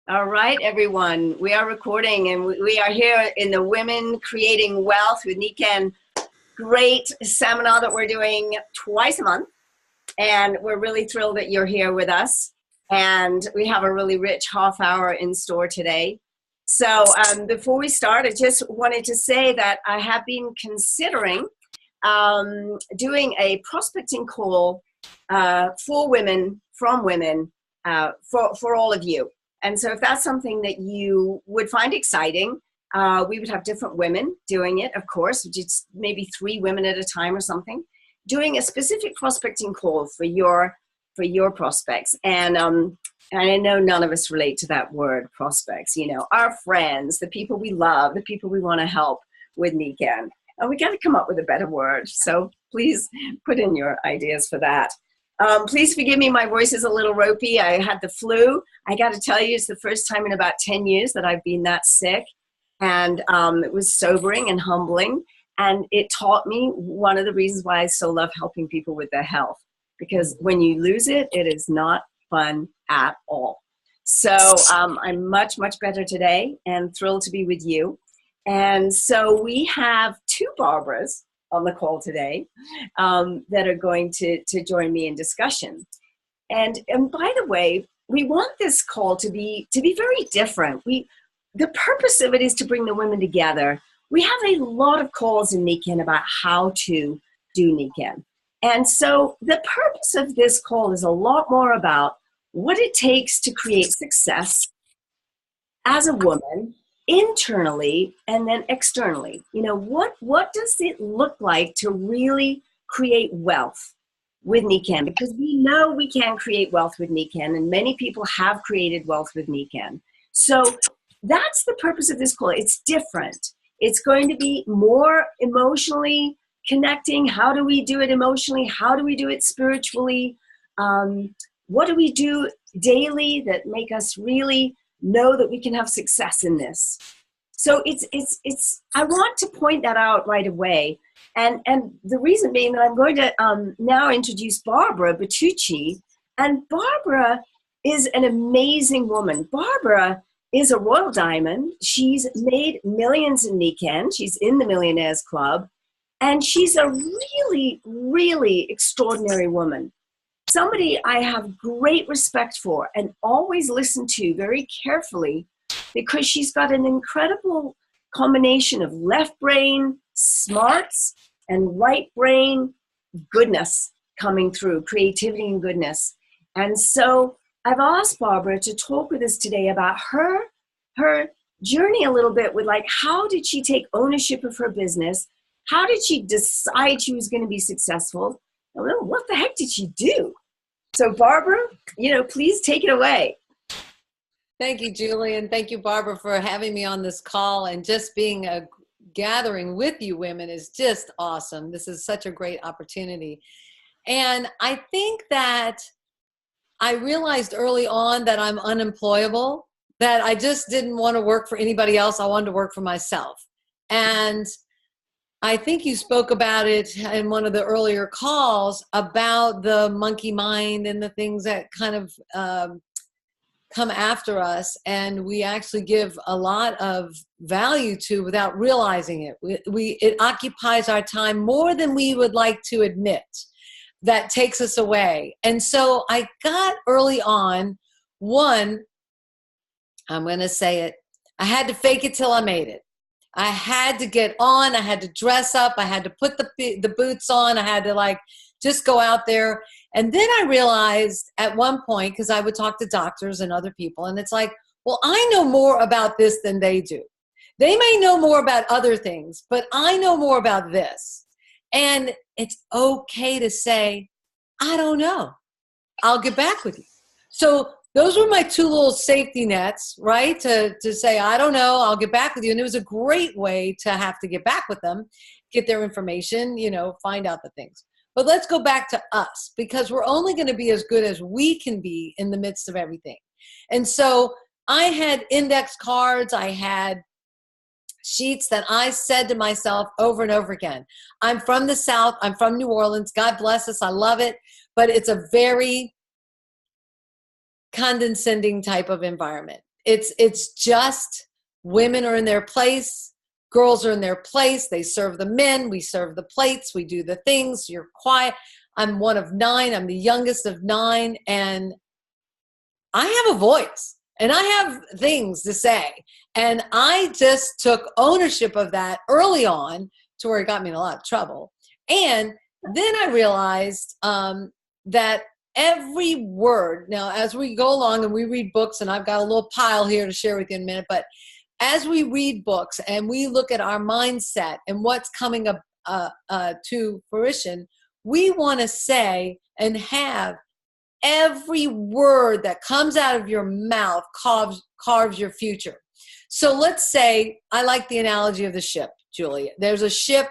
All right, everyone. We are recording and we are here in the Women Creating Wealth with Nikken. Great seminar that we're doing twice a month. And we're really thrilled that you're here with us. And we have a really rich half hour in store today. So before we start, I just wanted to say that I have been considering doing a prospecting call for women, from women, for all of you. And so if that's something that you would find exciting, we would have different women doing it, of course, just maybe 3 women at a time or something, doing a specific prospecting call for your prospects. And I know none of us relate to that word, prospects, you know, our friends, the people we love, the people we want to help with Nikken. And we got to come up with a better word. So please put in your ideas for that. Please forgive me, my voice is a little ropey. I had the flu. I got to tell you, it's the first time in about 10 years that I've been that sick. And it was sobering and humbling. And it taught me one of the reasons why I so love helping people with their health. Because when you lose it, it is not fun at all. So I'm much, much better today and thrilled to be with you. And so we have 2 Barbaras on the call today that are going to join me in discussion. And by the way, we want this call to be very different. The purpose of it is to bring the women together. We have a lot of calls in Nikken about how to do Nikken. And so the purpose of this call is a lot more about what it takes to create success as a woman, internally and then externally. You know, what does it look like to really create wealth with Nikken? Because we know we can create wealth with Nikken, and many people have created wealth with Nikken. So that's the purpose of this call. It's different. It's going to be more emotionally connecting. How do we do it emotionally? How do we do it spiritually? What do we do daily that make us really know that we can have success in this? So it's I want to point that out right away. And the reason being that I'm going to now introduce Barbara Bertucci. And Barbara is an amazing woman. Barbara is a royal diamond. She's made millions in Nikken. She's in the Millionaires Club. And she's a really, really extraordinary woman. Somebody I have great respect for and always listen to very carefully, because she's got an incredible combination of left brain smarts and right brain goodness coming through, creativity and goodness. And so I've asked Barbara to talk with us today about her journey a little bit with, like, how did she take ownership of her business? How did she decide she was going to be successful? Well, what the heck did she do? So Barbara, you know, please take it away. Thank you, Julie, and thank you, Barbara, for having me on this call. And just being a gathering with you women is just awesome. This is such a great opportunity. And I think that I realized early on that I'm unemployable, that I just didn't want to work for anybody else. I wanted to work for myself. And I think you spoke about it in one of the earlier calls about the monkey mind and the things that kind of come after us, and we actually give a lot of value to without realizing it. It occupies our time more than we would like to admit. That takes us away. And so I got early on, one, I'm going to say it, I had to fake it till I made it. I had to get on, I had to dress up, I had to put the boots on, I had to, like, just go out there. And then I realized at one point, because I would talk to doctors and other people, and it's like, well, I know more about this than they do. They may know more about other things, but I know more about this. And it's okay to say, I don't know. I'll get back with you. So those were my 2 little safety nets, right? To say, I don't know, I'll get back with you. And it was a great way to have to get back with them, get their information, you know, find out the things. But let's go back to us, because we're only going to be as good as we can be in the midst of everything. And so I had index cards, I had sheets that I said to myself over and over again. I'm from the South, I'm from New Orleans, God bless us, I love it, but it's a very condescending type of environment. it's just women are in their place, girls are in their place. They serve the men, we serve the plates, we do the things. You're quiet. I'm one of 9. I'm the youngest of 9, and I have a voice and I have things to say. And I just took ownership of that early on to where it got me in a lot of trouble. And then I realized that every word, now as we go along and we read books, and I've got a little pile here to share with you in a minute, but as we read books and we look at our mindset and what's coming up to fruition, we want to say and have every word that comes out of your mouth carves your future. So let's say, I like the analogy of the ship, Julie. There's a ship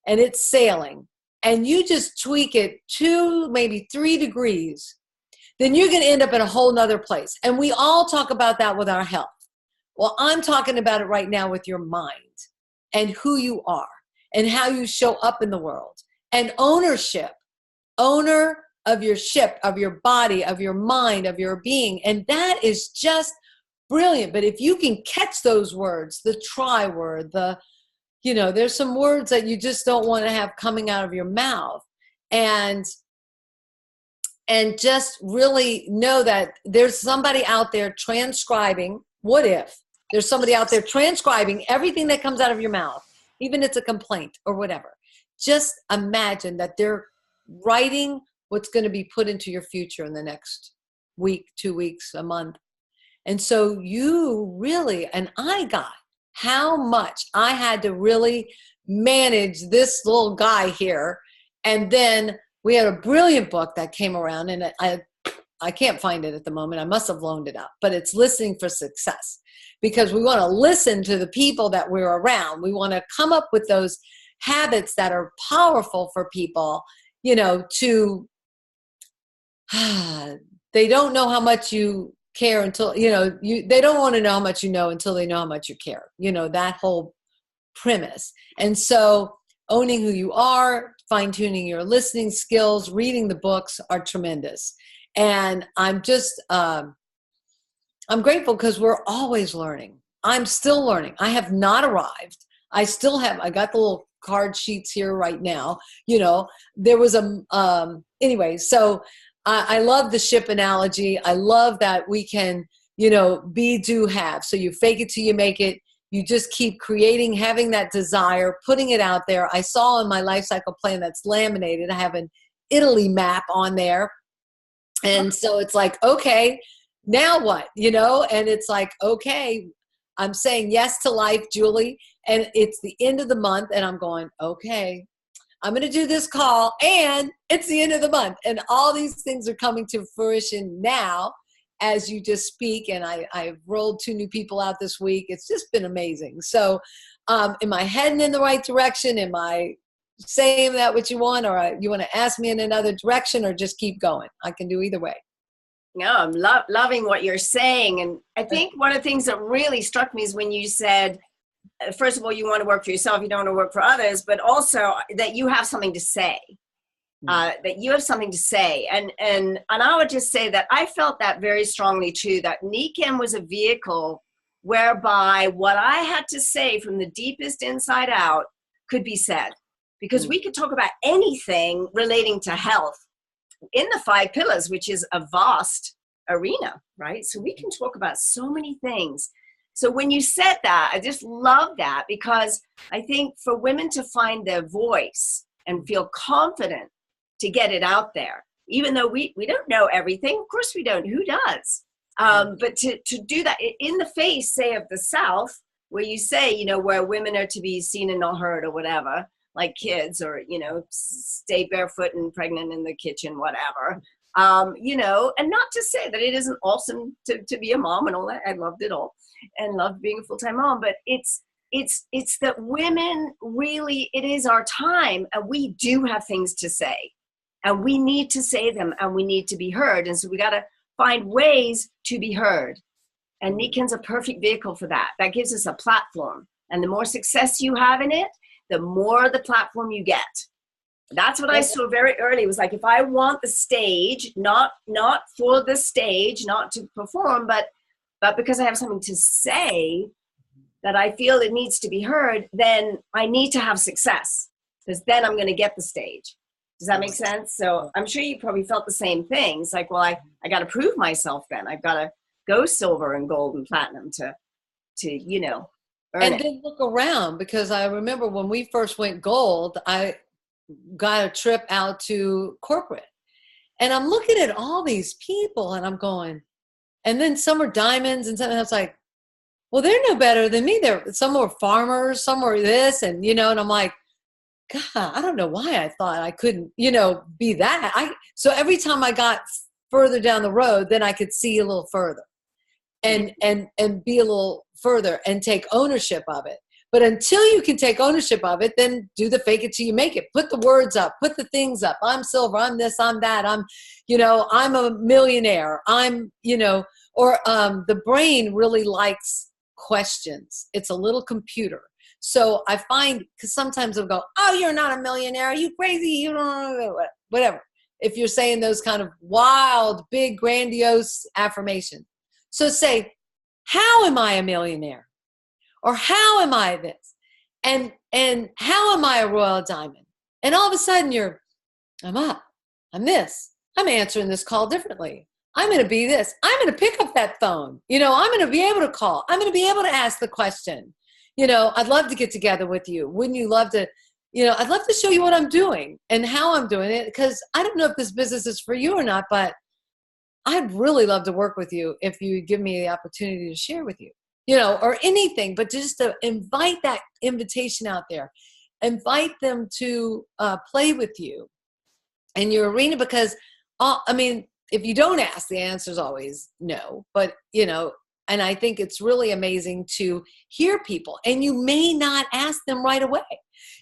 and it's sailing, and you just tweak it 2, maybe 3 degrees, then you're going to end up in a whole nother place. And we all talk about that with our health. Well, I'm talking about it right now with your mind and who you are and how you show up in the world, and ownership, owner of your ship, of your body, of your mind, of your being. And that is just brilliant. But if you can catch those words, the try word, there's some words that you just don't want to have coming out of your mouth. And just really know that there's somebody out there transcribing. What if there's somebody out there transcribing everything that comes out of your mouth, even if it's a complaint or whatever? Just imagine that they're writing what's going to be put into your future in the next week, 2 weeks, a month. And so you really, and I got how much I had to really manage this little guy here. And then we had a brilliant book that came around, and I can't find it at the moment. I must have loaned it up, but it's Listening for Success, because we want to listen to the people that we're around. We want to come up with those habits that are powerful for people, they don't know how much you care until, they don't want to know how much you know until they know how much you care, that whole premise. And so owning who you are, fine-tuning your listening skills, reading the books are tremendous. And I'm just, I'm grateful because we're always learning. I'm still learning. I have not arrived. I got the little card sheets here right now. There was anyway, so I love the ship analogy. I love that we can, be, do, have. So you fake it till you make it. You just keep creating, having that desire, putting it out there. I saw in my life cycle plan that's laminated, I have an Italy map on there. And so it's like, okay, now what? And it's like, okay, I'm saying yes to life, Julie. And it's the end of the month, and I'm going, okay, I'm going to do this call, and it's the end of the month. And all these things are coming to fruition now as you just speak. And I've rolled 2 new people out this week. It's just been amazing. So am I heading in the right direction? Am I saying that what you want, or you want to ask me in another direction, or just keep going? I can do either way. No, I'm loving what you're saying. And I think one of the things that really struck me is when you said, first of all, you want to work for yourself, you don't want to work for others, but also that you have something to say, that you have something to say. And I would just say that I felt that very strongly too, that Nikken was a vehicle whereby what I had to say from the deepest inside out could be said, because we could talk about anything relating to health in the 5 pillars, which is a vast arena, right? So we can talk about so many things. So when you said that, I just love that, because I think for women to find their voice and feel confident to get it out there, even though we don't know everything, of course we don't, who does? But to do that in the face, say, of the South, where you say, where women are to be seen and not heard or whatever, like kids, or, stay barefoot and pregnant in the kitchen, whatever, and not to say that it isn't awesome to be a mom and all that. I loved it all and loved being a full-time mom, but it's that women really, it is our time, and we do have things to say, and we need to say them, and we need to be heard. And so we got to find ways to be heard. And Nikken's a perfect vehicle for that. That gives us a platform. And the more success you have in it, the more the platform you get. That's what I saw very early. It was like, if I want the stage, not for the stage, not to perform, but But because I have something to say that I feel it needs to be heard, then I need to have success, because then I'm going to get the stage. Does that make sense? So I'm sure you probably felt the same things. Like, well, I got to prove myself then. I've got to go silver and gold and platinum to you know, earn And it. then look around, because I remember when we first went gold, I got a trip out to corporate. And I'm looking at all these people and I'm going, and then some are diamonds and something. I was like, well, they're no better than me. Some were farmers, some were this, and and I'm like, God, I don't know why I thought I couldn't, be that. So every time I got further down the road, then I could see a little further and be a little further and take ownership of it. But until you can take ownership of it, then do the fake it till you make it. Put the words up, put the things up. I'm silver, I'm this, I'm that. I'm a millionaire. The brain really likes questions. It's a little computer. So I find, because sometimes they'll go, oh, you're not a millionaire. Are you crazy? You don't know, whatever. If you're saying those kind of wild, big, grandiose affirmations. So say, how am I a millionaire? Or how am I this? And how am I a royal diamond? And all of a sudden I'm up. I'm this. I'm answering this call differently. I'm going to be this. I'm going to pick up that phone. I'm going to be able to call. I'm going to be able to ask the question. I'd love to get together with you. Wouldn't you love to, I'd love to show you what I'm doing and how I'm doing it, because I don't know if this business is for you or not, but I'd really love to work with you if you give me the opportunity to share with you, or anything, but just to invite that invitation out there, invite them to play with you in your arena, because, if you don't ask, the answer is always no, but, and I think it's really amazing to hear people, and you may not ask them right away.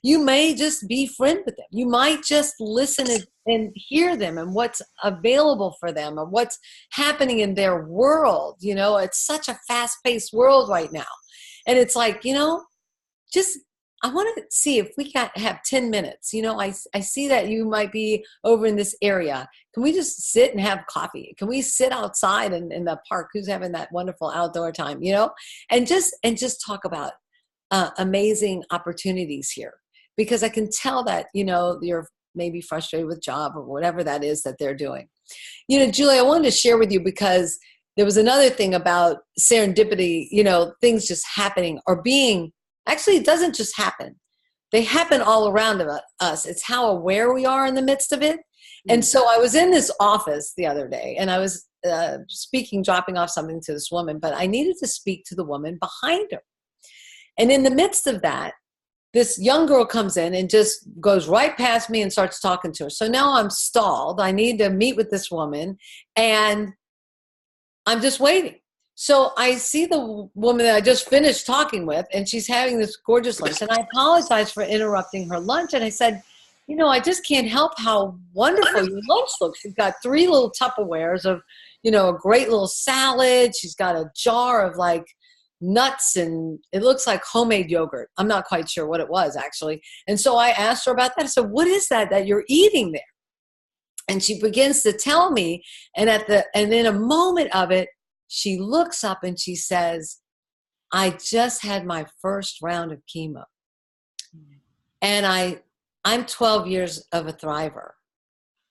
You may just be friends with them. You might just listen and hear them and what's available for them or what's happening in their world. It's such a fast-paced world right now. And it's like, I want to see if we have 10 minutes. I see that you might be over in this area. Can we just sit and have coffee? Can we sit outside in the park? Who's having that wonderful outdoor time, and just talk about amazing opportunities here, because I can tell that, you're maybe frustrated with job or whatever that is that they're doing. Julie, I wanted to share with you, because there was another thing about serendipity, things just happening or being. Actually, it doesn't just happen. They happen all around us. It's how aware we are in the midst of it. And so I was in this office the other day, and I was dropping off something to this woman, but I needed to speak to the woman behind her. And in the midst of that, this young girl comes in and just goes right past me and starts talking to her. So now I'm stalled. I need to meet with this woman, and I'm just waiting. So I see the woman that I just finished talking with, and she's having this gorgeous lunch. And I apologized for interrupting her lunch. And I said, I just can't help how wonderful your lunch looks. She's got 3 little Tupperwares of, a great little salad. She's got a jar of like nuts, and it looks like homemade yogurt. I'm not quite sure what it was, actually. And so I asked her about that. I said, what is that you're eating there? And she begins to tell me. And in a moment of it, she looks up and she says, I just had my first round of chemo. And I'm 12 years of a thriver.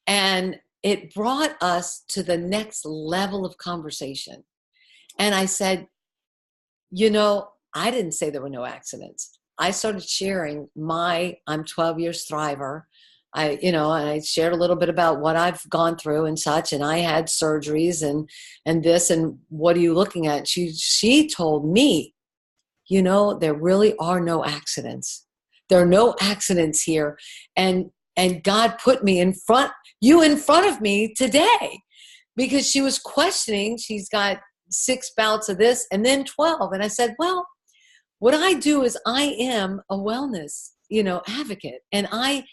And it brought us to the next level of conversation. And I said, I didn't say there were no accidents. I started sharing I'm 12 years thriver. And I shared a little bit about what I've gone through and such, and I had surgeries and this, and what are you looking at? She told me, there really are no accidents. There are no accidents here. And God put me in front of me today, because she was questioning. She's got 6 bouts of this and then 12. And I said, well, what I do is I am a wellness, advocate, and I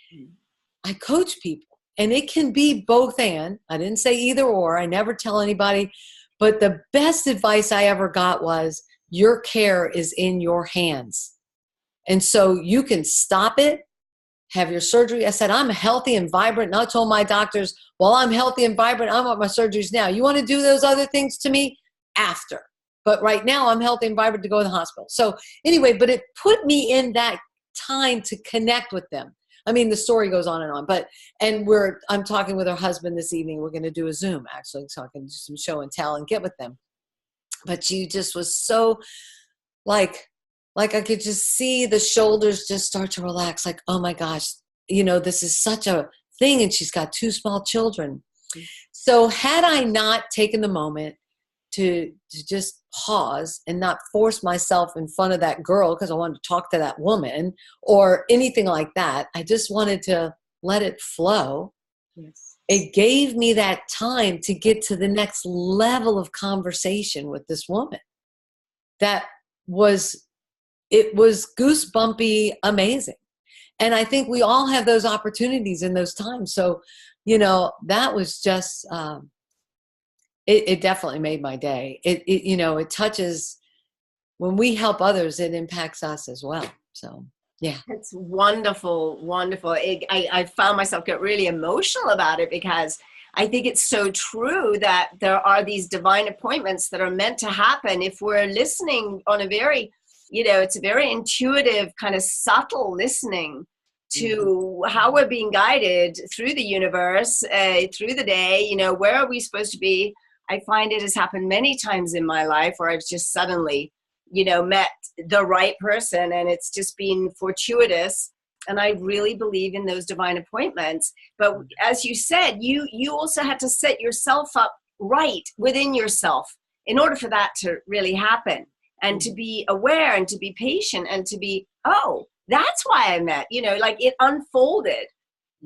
coach people, and it can be both and. I didn't say either or. I never tell anybody, but the best advice I ever got was, your care is in your hands. And so you can stop it, have your surgery. I said, I'm healthy and vibrant. And I told my doctors, well, I'm healthy and vibrant. I want my surgeries now. You want to do those other things to me? After. But right now I'm helping Barbara to go to the hospital. So anyway, but it put me in that time to connect with them. I mean, the story goes on and on, but, and I'm talking with her husband this evening. We're going to do a Zoom actually, so I can do some show and tell and get with them. But she just was so like I could just see the shoulders just start to relax. Like, oh my gosh, this is such a thing. And she's got 2 small children. So had I not taken the moment to just pause and not force myself in front of that girl because I wanted to talk to that woman or anything like that, I just wanted to let it flow. Yes. It gave me that time to get to the next level of conversation with this woman. It was goosebumpy, amazing. And I think we all have those opportunities in those times. So, that was just, it definitely made my day. It touches, when we help others, it impacts us as well. So, yeah. It's wonderful, wonderful. I found myself get really emotional about it because I think it's so true that there are these divine appointments that are meant to happen if we're listening on a very, it's a very intuitive, kind of subtle listening to how we're being guided through the universe, through the day, where are we supposed to be? I find it has happened many times in my life where I've just suddenly, met the right person and it's just been fortuitous. And I really believe in those divine appointments. But as you said, you also had to set yourself up right within yourself in order for that to really happen, and to be aware and to be patient and to be, oh, that's why I met, like it unfolded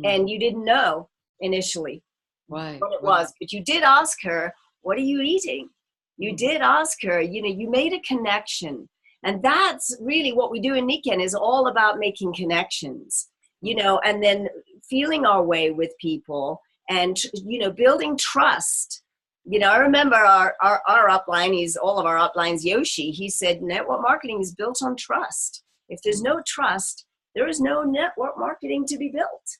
and you didn't know initially what it was, but you did ask her, what are you eating? You did ask her, you made a connection. And that's really what we do in Nikken, is all about making connections, and then feeling our way with people and, building trust. I remember our upline, all of our uplines, Yoshi, he said, network marketing is built on trust. If there's no trust, there is no network marketing to be built.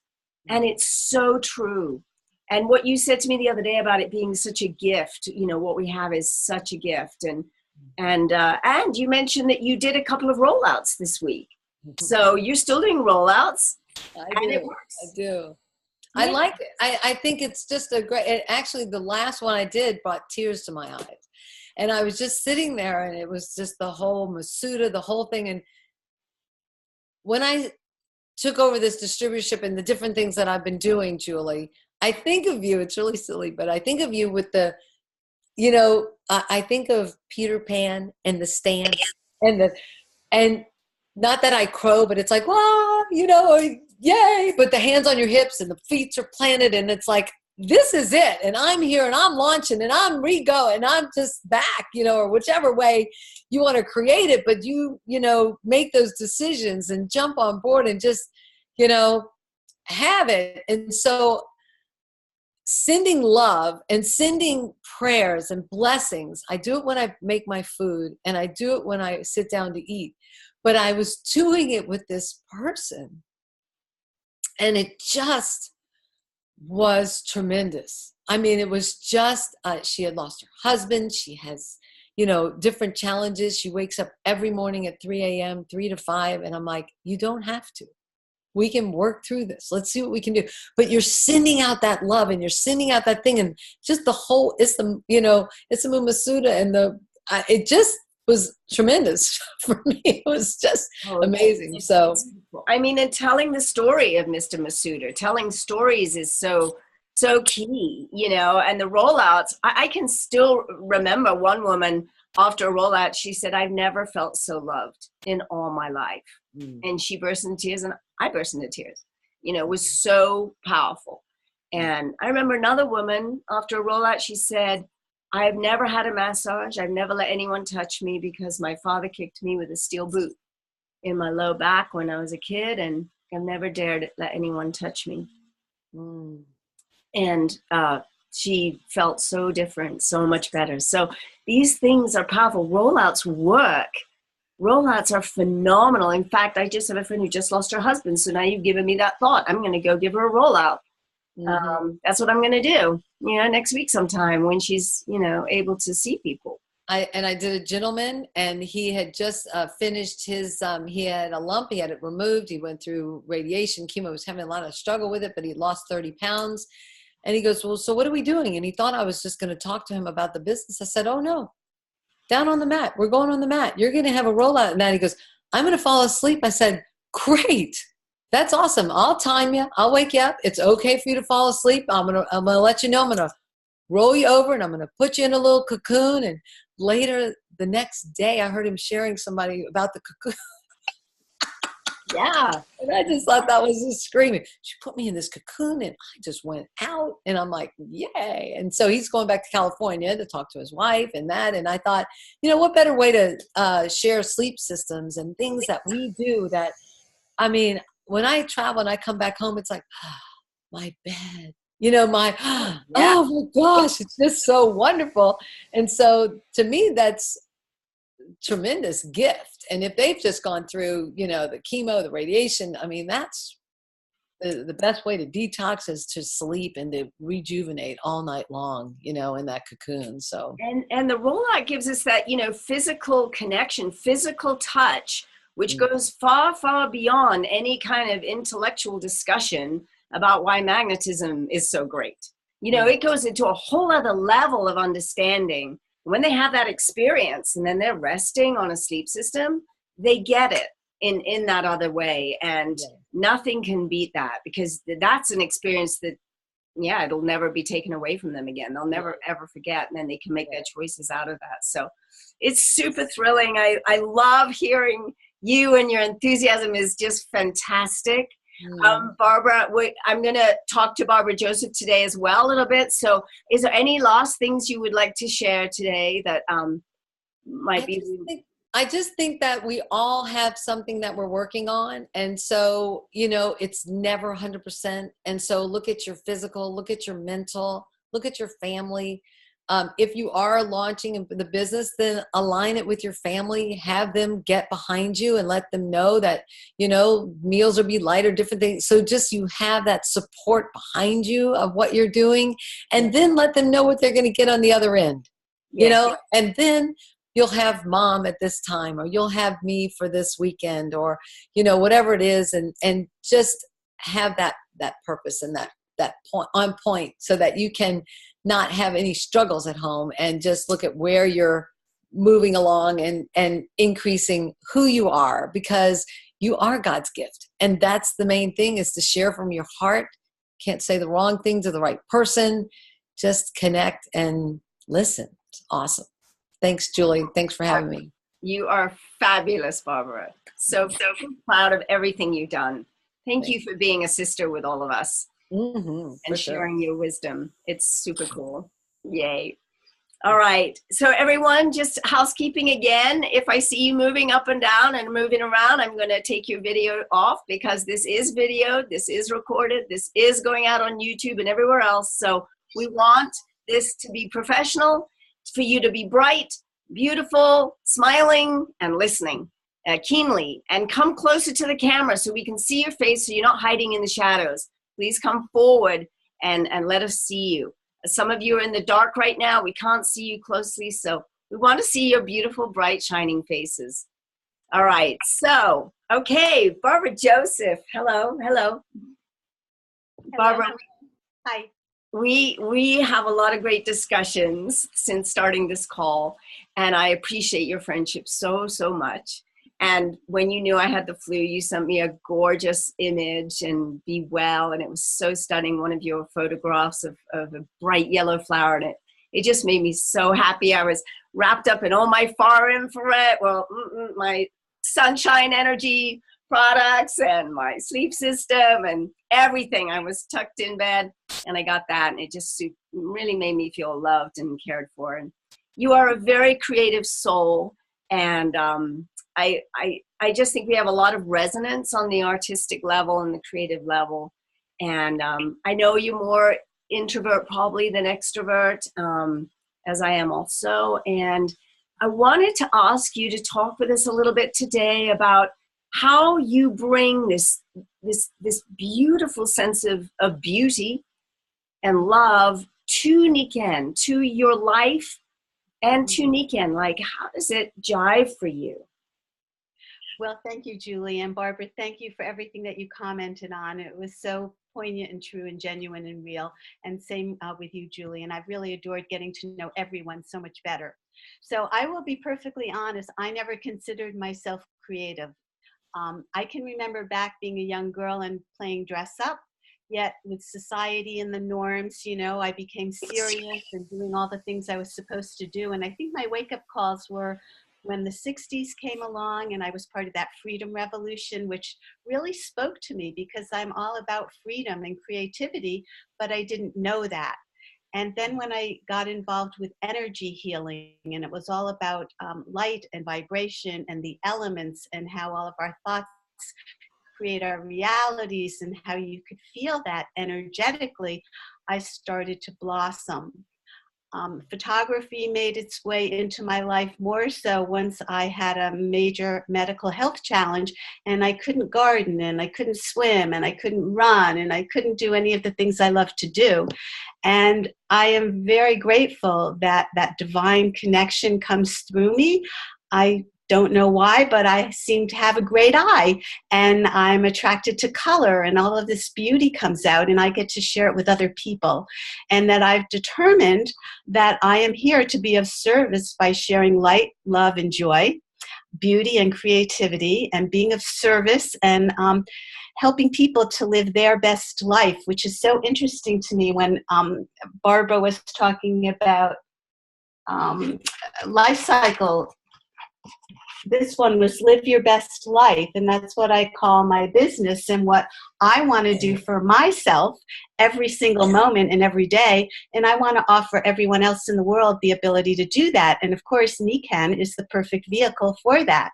And it's so true. And what you said to me the other day about it being such a gift, what we have is such a gift. And you mentioned that you did a couple of rollouts this week. So you're still doing rollouts. It works. I do. Yeah. I like it. I think it's just actually the last one I did brought tears to my eyes. And I was just sitting there and it was just the whole Masuda, the whole thing. And when I took over this distributorship and the different things that I've been doing, Julie, I think of you, it's really silly, but I think of you with the, I think of Peter Pan and the stance and not that I crow, but it's like, well, yay, but the hands on your hips and the feet are planted and it's like, this is it. And I'm here and I'm launching and I'm re-go and I'm just back, or whichever way you want to create it, but you make those decisions and jump on board and just, have it. And so sending love and sending prayers and blessings. I do it when I make my food and I do it when I sit down to eat. But I was doing it with this person and it just was tremendous. I mean, it was just, she had lost her husband. She has, different challenges. She wakes up every morning at 3 a.m., 3 to 5. And I'm like, you don't have to. We can work through this. Let's see what we can do. But you're sending out that love and you're sending out that thing. And just the whole, it's the Masuda and it just was tremendous for me. It was just amazing. So, I mean, and telling the story of Mr. Masuda, telling stories is so key, and the rollouts. I can still remember one woman after a rollout, she said, I've never felt so loved in all my life. And she burst into tears and I burst into tears. It was so powerful. And I remember another woman after a rollout, she said, I've never had a massage. I've never let anyone touch me because my father kicked me with a steel boot in my low back when I was a kid. And I've never dared let anyone touch me. And she felt so different, so much better. So these things are powerful. Rollouts work. Rollouts are phenomenal. In fact, I just have a friend who just lost her husband. So now you've given me that thought. I'm going to go give her a rollout. That's what I'm going to do, next week sometime when she's, able to see people. I did a gentleman, and he had just finished his, he had a lump, he had it removed. He went through radiation, chemo, was having a lot of struggle with it, but he lost 30 pounds. And he goes, well, so what are we doing? And he thought I was just going to talk to him about the business. I said, oh no, down on the mat. We're going on the mat. You're going to have a rollout. And then he goes, I'm going to fall asleep. I said, great. That's awesome. I'll time you. I'll wake you up. It's okay for you to fall asleep. I'm going to let you know. I'm going to roll you over, and I'm going to put you in a little cocoon. And later the next day, I heard him sharing somebody about the cocoon. Yeah. And I just thought that was just screaming. She put me in this cocoon, and I just went out, and I'm like, yay. And so he's going back to California to talk to his wife and that. And I thought, you know, what better way to share sleep systems and things that we do that, I mean, when I travel and I come back home, it's like, my bed, you know, my, oh my gosh, it's just so wonderful. And so to me, that's tremendous gift. And if they've just gone through, you know, the chemo, the radiation, I mean, that's the best way to detox is to sleep and to rejuvenate all night long, you know, in that cocoon. So and the rollout gives us that, you know, physical connection, physical touch, which goes far, far beyond any kind of intellectual discussion about why magnetism is so great. You know, it goes into a whole other level of understanding. When they have that experience and then they're resting on a sleep system, they get it in that other way. And nothing can beat that, because that's an experience that, yeah, it'll never be taken away from them again. They'll never, ever forget. And then they can make their choices out of that. So it's super thrilling. I love hearing you, and your enthusiasm is just fantastic. Barbara, I'm going to talk to Barbara Joseph today as well a little bit. So is there any last things you would like to share today that might be? I just think that we all have something that we're working on. And so, you know, it's never 100%. And so look at your physical, look at your mental, look at your family. If you are launching the business, then align it with your family, have them get behind you and let them know that, you know, meals will be lighter, different things. So just you have that support behind you of what you're doing, and then let them know what they're going to get on the other end, you know, and then you'll have mom at this time, or you'll have me for this weekend, or, you know, whatever it is. And just have that purpose and that point on point, so that you can not have any struggles at home, and just look at where you're moving along and increasing who you are, because you are God's gift. And that's the main thing, is to share from your heart. Can't say the wrong thing to the right person. Just connect and listen. It's awesome. Thanks, Julie. Thanks for having me. You are fabulous, Barbara. So proud of everything you've done. Thank you for being a sister with all of us. And sharing your wisdom. It's super cool. Yay. All right. So everyone, just housekeeping again. If I see you moving up and down and moving around, I'm going to take your video off, because this is video. This is recorded. This is going out on YouTube and everywhere else. So we want this to be professional, for you to be bright, beautiful, smiling, and listening keenly. And come closer to the camera so we can see your face, so you're not hiding in the shadows. Please come forward and let us see you. Some of you are in the dark right now. We can't see you closely, so we want to see your beautiful, bright, shining faces. All right, so, okay, Barbara Joseph. Hello, hello. Barbara. Hi. We have a lot of great discussions since starting this call, and I appreciate your friendship so, so much. And when you knew I had the flu, you sent me a gorgeous image, and be well. And it was so stunning. One of your photographs of a bright yellow flower. And it just made me so happy. I was wrapped up in all my far infrared, my sunshine energy products and my sleep system and everything. I was tucked in bed, and I got that. And it just really made me feel loved and cared for. And you are a very creative soul. And I just think we have a lot of resonance on the artistic level and the creative level. And I know you're more introvert probably than extrovert, as I am also. And I wanted to ask you to talk with us a little bit today about how you bring this beautiful sense of beauty and love to Nikken, to your life, And to Nikken, like, how does it jive for you? Well, thank you, Julie. And Barbara, thank you for everything that you commented on. It was so poignant and true and genuine and real. And same with you, Julie. And I've really adored getting to know everyone so much better. So I will be perfectly honest, I never considered myself creative. I can remember back being a young girl and playing dress up, yet with society and the norms, you know, I became serious and doing all the things I was supposed to do. And I think my wake up calls were when the 60s came along and I was part of that freedom revolution, which really spoke to me because I'm all about freedom and creativity, but I didn't know that. And then when I got involved with energy healing, and it was all about light and vibration and the elements and how all of our thoughts create our realities and how you could feel that energetically, I started to blossom. Photography made its way into my life more so once I had a major medical health challenge and I couldn't garden and I couldn't swim and I couldn't run and I couldn't do any of the things I love to do. And I am very grateful that that divine connection comes through me. I don't know why, but I seem to have a great eye and I'm attracted to color and all of this beauty comes out and I get to share it with other people. And that I've determined that I am here to be of service by sharing light, love, and joy, beauty and creativity, and being of service and helping people to live their best life, which is so interesting to me when Barbara was talking about life cycle. This one was live your best life, and that's what I call my business and what I want to do for myself every single moment and every day, and I want to offer everyone else in the world the ability to do that. And of course, Nikken is the perfect vehicle for that.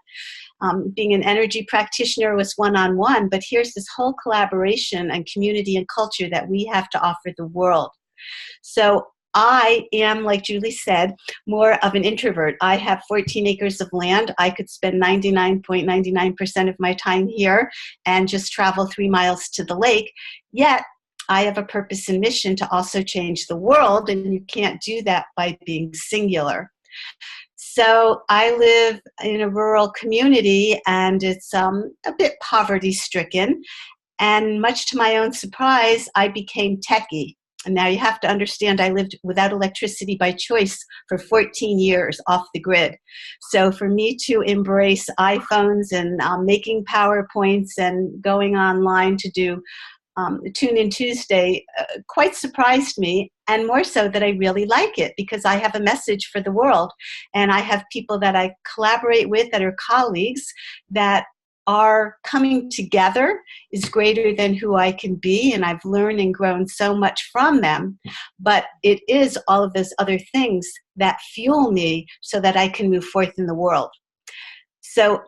Being an energy practitioner was one-on-one, but here's this whole collaboration and community and culture that we have to offer the world. So I am, like Julie said, more of an introvert. I have 14 acres of land. I could spend 99.99% of my time here and just travel 3 miles to the lake. Yet, I have a purpose and mission to also change the world, and you can't do that by being singular. So I live in a rural community, and it's a bit poverty-stricken. And much to my own surprise, I became techie. And now you have to understand I lived without electricity by choice for 14 years off the grid. So for me to embrace iPhones and making PowerPoints and going online to do Tune In Tuesday quite surprised me, and more so that I really like it because I have a message for the world. And I have people that I collaborate with that are colleagues that our coming together is greater than who I can be, and I've learned and grown so much from them. But it is all of those other things that fuel me so that I can move forth in the world. So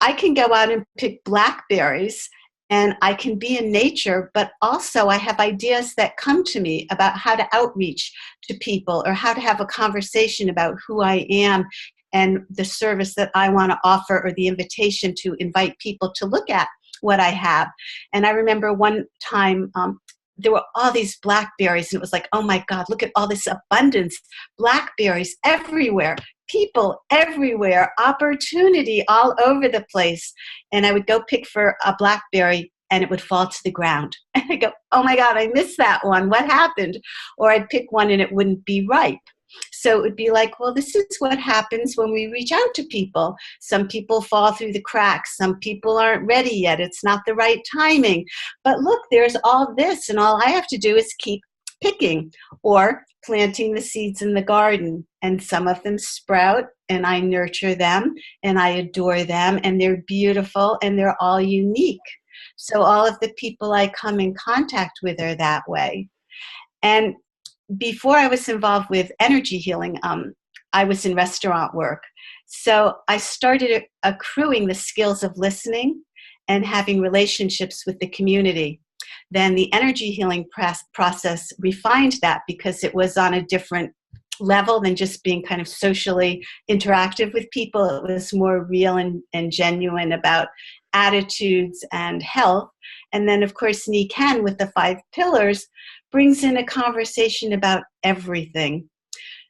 I can go out and pick blackberries and I can be in nature, but also I have ideas that come to me about how to outreach to people or how to have a conversation about who I am and the service that I want to offer or the invitation to invite people to look at what I have. And I remember one time there were all these blackberries and it was like, oh my God, look at all this abundance. Blackberries everywhere, people everywhere, opportunity all over the place. And I would go pick for a blackberry and it would fall to the ground. And I go, oh my God, I missed that one. What happened? Or I'd pick one and it wouldn't be ripe. So it would be like, well, this is what happens when we reach out to people. Some people fall through the cracks. Some people aren't ready yet. It's not the right timing. But look, there's all this, and all I have to do is keep picking or planting the seeds in the garden. And some of them sprout, and I nurture them, and I adore them, and they're beautiful, and they're all unique. So all of the people I come in contact with are that way. And before I was involved with energy healing, I was in restaurant work. So I started accruing the skills of listening and having relationships with the community. Then the energy healing process refined that because it was on a different level than just being kind of socially interactive with people. It was more real and genuine about attitudes and health. And then, of course, Nikken with the 5 pillars brings in a conversation about everything.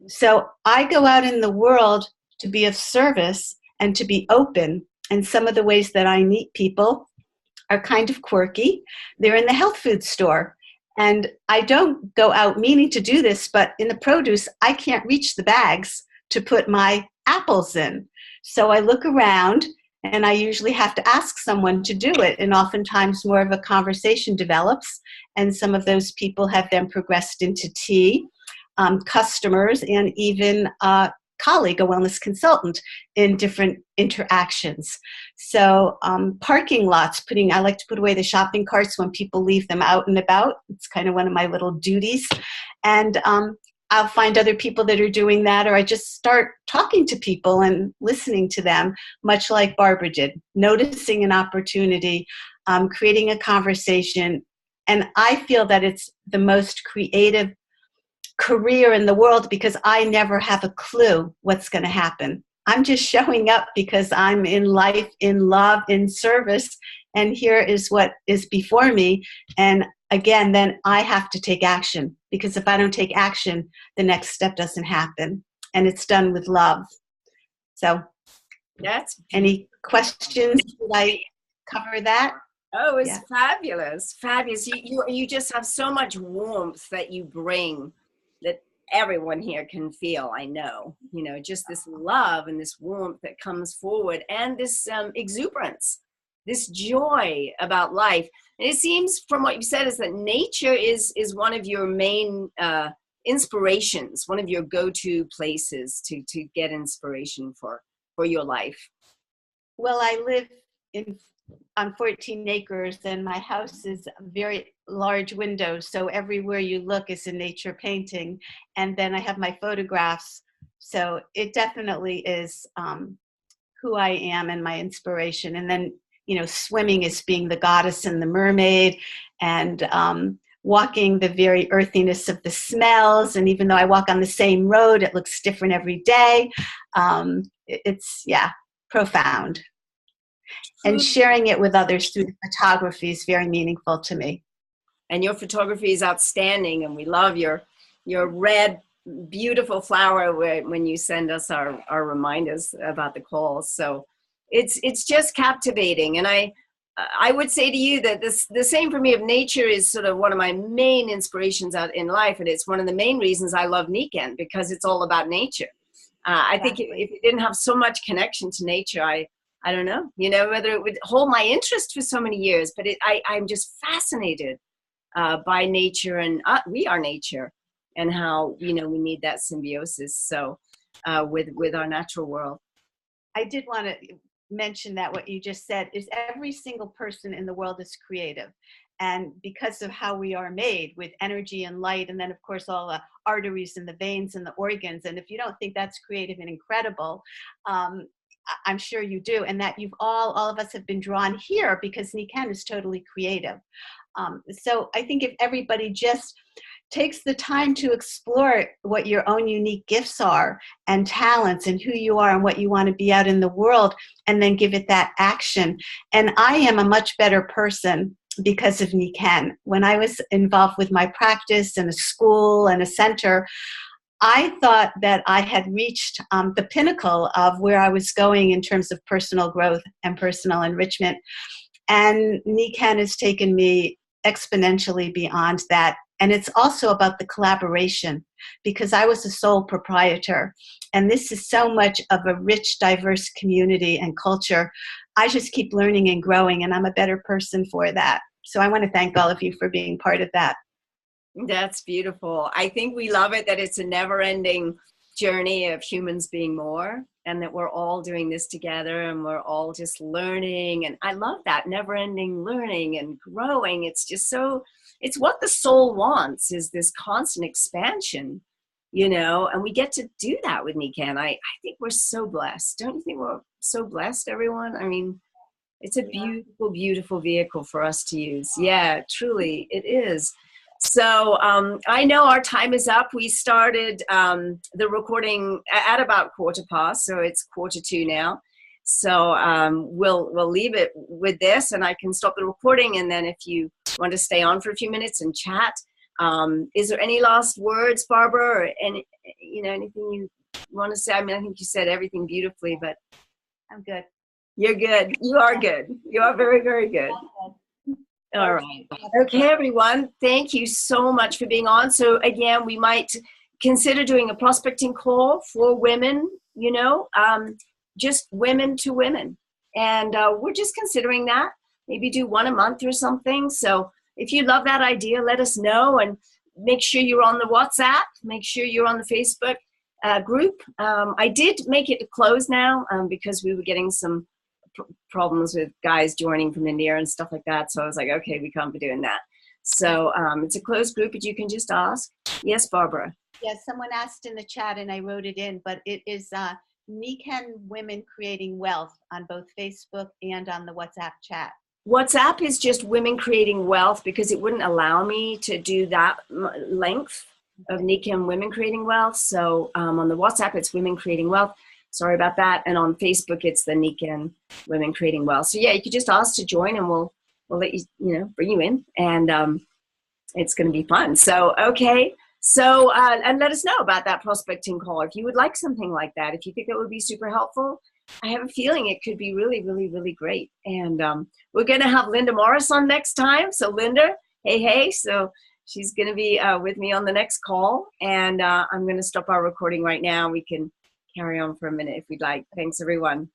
So I go out in the world to be of service and to be open. And some of the ways that I meet people are kind of quirky. They're in the health food store. And I don't go out meaning to do this, but in the produce, I can't reach the bags to put my apples in. So I look around and I usually have to ask someone to do it. And oftentimes more of a conversation develops. And some of those people have then progressed into tea, customers, and even colleague, a wellness consultant, in different interactions. So parking lots, I like to put away the shopping carts when people leave them out and about. It's kind of one of my little duties. And I'll find other people that are doing that, or I just start talking to people and listening to them, much like Barbara did, noticing an opportunity, creating a conversation. And I feel that it's the most creative career in the world because I never have a clue what's going to happen. I'm just showing up because I'm in life, in love, in service, and here is what is before me. And again, then I have to take action, because if I don't take action, the next step doesn't happen, and it's done with love. So any questions? Did I cover that? Oh, it's fabulous. Fabulous. You just have so much warmth that you bring that everyone here can feel, I know. Just this love and this warmth that comes forward, and this exuberance, this joy about life. And it seems from what you said is that nature is one of your main inspirations, one of your go-to places to get inspiration for your life. Well, I live on 14 acres, and my house is very large windows, so everywhere you look is a nature painting. And then I have my photographs, so it definitely is who I am and my inspiration. And then swimming is being the goddess and the mermaid, and walking the very earthiness of the smells. And even though I walk on the same road, it looks different every day. It's profound. And sharing it with others through the photography is very meaningful to me. And your photography is outstanding, and we love your red, beautiful flower when you send us our reminders about the calls. So it's just captivating. And I would say to you that the same for me of nature is sort of one of my main inspirations out in life, and it's one of the main reasons I love Nikken, because it's all about nature. I think if it didn't have so much connection to nature, I don't know, whether it would hold my interest for so many years, but I'm just fascinated by nature, and we are nature, and how, we need that symbiosis. So with our natural world. I did want to mention that what you just said is every single person in the world is creative. And because of how we are made with energy and light, and then of course all the arteries and the veins and the organs. And if you don't think that's creative and incredible, I'm sure you do. And that all of us have been drawn here because Nikken is totally creative. So I think if everybody just takes the time to explore what your own unique gifts are and talents and who you are and what you want to be out in the world, and then give it that action. And I am a much better person because of Nikken. When I was involved with my practice in a school and a center, I thought that I had reached the pinnacle of where I was going in terms of personal growth and personal enrichment. And Nikken has taken me exponentially beyond that. And it's also about the collaboration, because I was a sole proprietor. And this is so much of a rich, diverse community and culture. I just keep learning and growing, and I'm a better person for that. So I want to thank all of you for being part of that. That's beautiful. I think we love it that it's a never-ending journey of humans being more, and that we're all doing this together, and we're all just learning. And I love that never-ending learning and growing. It's just so, it's what the soul wants, is this constant expansion, and we get to do that with Nikken. I think we're so blessed. Don't you think we're so blessed, everyone? I mean, it's a beautiful, beautiful vehicle for us to use. Yeah, truly, it is. So I know our time is up. We started the recording at about 2:15, so it's 1:45 now. So we'll leave it with this, and I can stop the recording. And then if you want to stay on for a few minutes and chat, is there any last words, Barbara, or you know, anything you want to say? I mean, I think you said everything beautifully, but I'm good. you're good. You are good. You are very, very good. All right. Okay, everyone. Thank you so much for being on. So again, we might consider doing a prospecting call for women, you know, just women to women. And we're just considering that. Maybe do one a month or something. So if you love that idea, let us know, and make sure you're on the WhatsApp. Make sure you're on the Facebook group. I did make it closed now because we were getting some problems with guys joining from India and stuff like that. So I was like, okay, we can't be doing that. So it's a closed group, but you can just ask. Yes, Barbara. Yes, someone asked in the chat and I wrote it in, but it is Nikken Women Creating Wealth on both Facebook and on the WhatsApp chat. WhatsApp is just Women Creating Wealth because it wouldn't allow me to do that length of Nikken Women Creating Wealth. So on the WhatsApp, it's Women Creating Wealth. Sorry about that. And on Facebook, it's the Nikken Women Creating Wealth. So yeah, you could just ask to join, and we'll let you, bring you in, and it's going to be fun. So, okay. So, and let us know about that prospecting call. If you would like something like that, if you think it would be super helpful, I have a feeling it could be really, really, really great. And we're going to have Linda Morris on next time. So Linda, hey. So she's going to be with me on the next call. And I'm going to stop our recording right now. We can carry on for a minute if we'd like. Thanks, everyone.